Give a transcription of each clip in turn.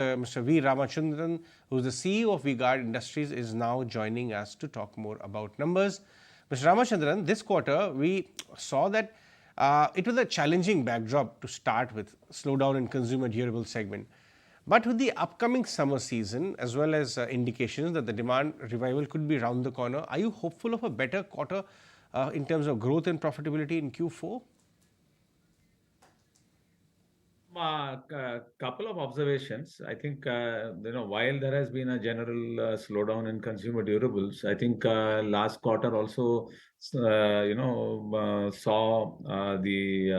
Mr. V. Ramachandran, who is the CEO of vguard Industries, is now joining us to talk more about numbers. Mr. Ramachandran, this quarter we saw that it was a challenging backdrop to start with, slowdown in consumer durable segment. But with the upcoming summer season, as well as indications that the demand revival could be around the corner, are you hopeful of a better quarter in terms of growth and profitability in Q4? Couple of observations. I think while there has been a general slowdown in consumer durables, I think last quarter also saw the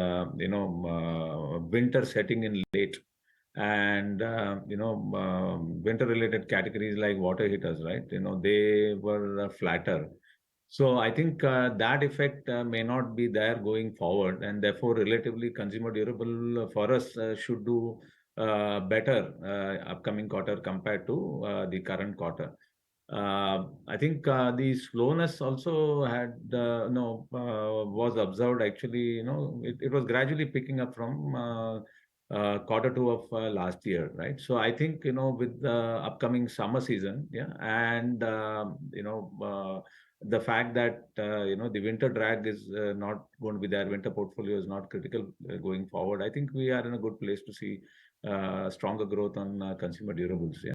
winter setting in late, and winter related categories like water heaters, right? They were flatter. So I think that effect may not be there going forward, and therefore relatively consumer durable for us should do better upcoming quarter compared to the current quarter. I think the slowness also had was observed actually. It was gradually picking up from quarter two of last year, right? So I think with the upcoming summer season, yeah, and the fact that the winter drag is not going to be there, winter portfolio is not critical going forward. I think we are in a good place to see stronger growth on consumer durables. Yeah.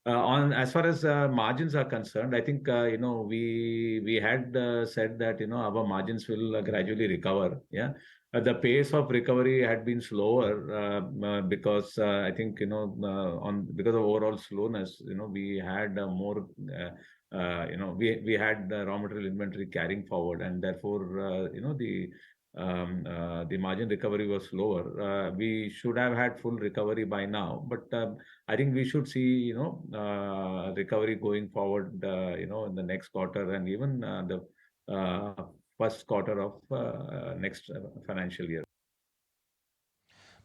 On as far as margins are concerned, I think we had said that our margins will gradually recover. Yeah, the pace of recovery had been slower because I think because of overall slowness, we had more. We had the raw material inventory carrying forward, and therefore the margin recovery was slower. We should have had full recovery by now, but I think we should see recovery going forward in the next quarter and even the first quarter of next financial year.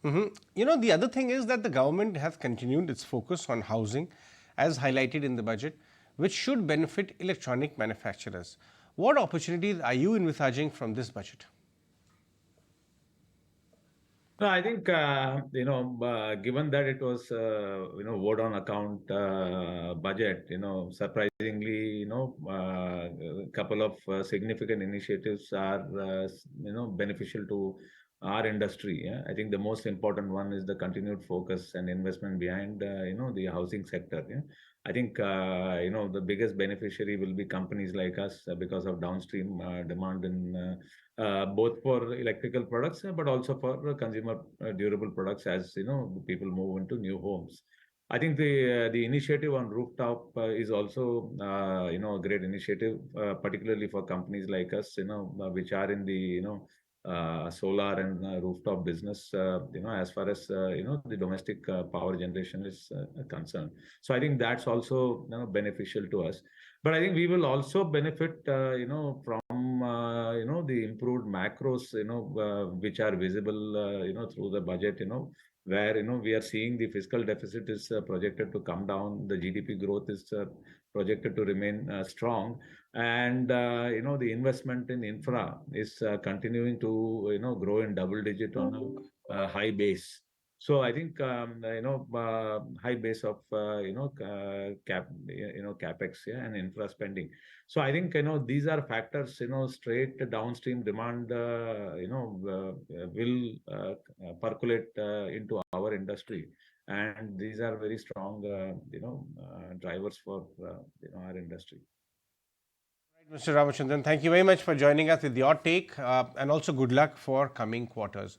The other thing is that the government has continued its focus on housing, as highlighted in the budget, which should benefit electronic manufacturers. What opportunities are you envisaging from this budget? No, I think given that it was vote on account budget, surprisingly, a couple of significant initiatives are beneficial to our industry. Yeah? I think the most important one is the continued focus and investment behind the housing sector. Yeah? I think the biggest beneficiary will be companies like us because of downstream demand in both for electrical products but also for consumer durable products as people move into new homes. I think the initiative on rooftop is also a great initiative, particularly for companies like us, which are in the solar and rooftop business, as far as the domestic power generation is concerned. So I think that's also beneficial to us. But I think we will also benefit, from the improved macros, which are visible, through the budget, where we are seeing the fiscal deficit is projected to come down, the GDP growth is projected to remain strong, and the investment in infra is continuing to grow in double digit on a high base. So I think high base of capex, yeah, and infra spending. So I think these are factors, straight downstream demand will percolate into our industry, and these are very strong drivers for our industry. Right, Mr. Ramachandran, thank you very much for joining us with your take, and also good luck for coming quarters.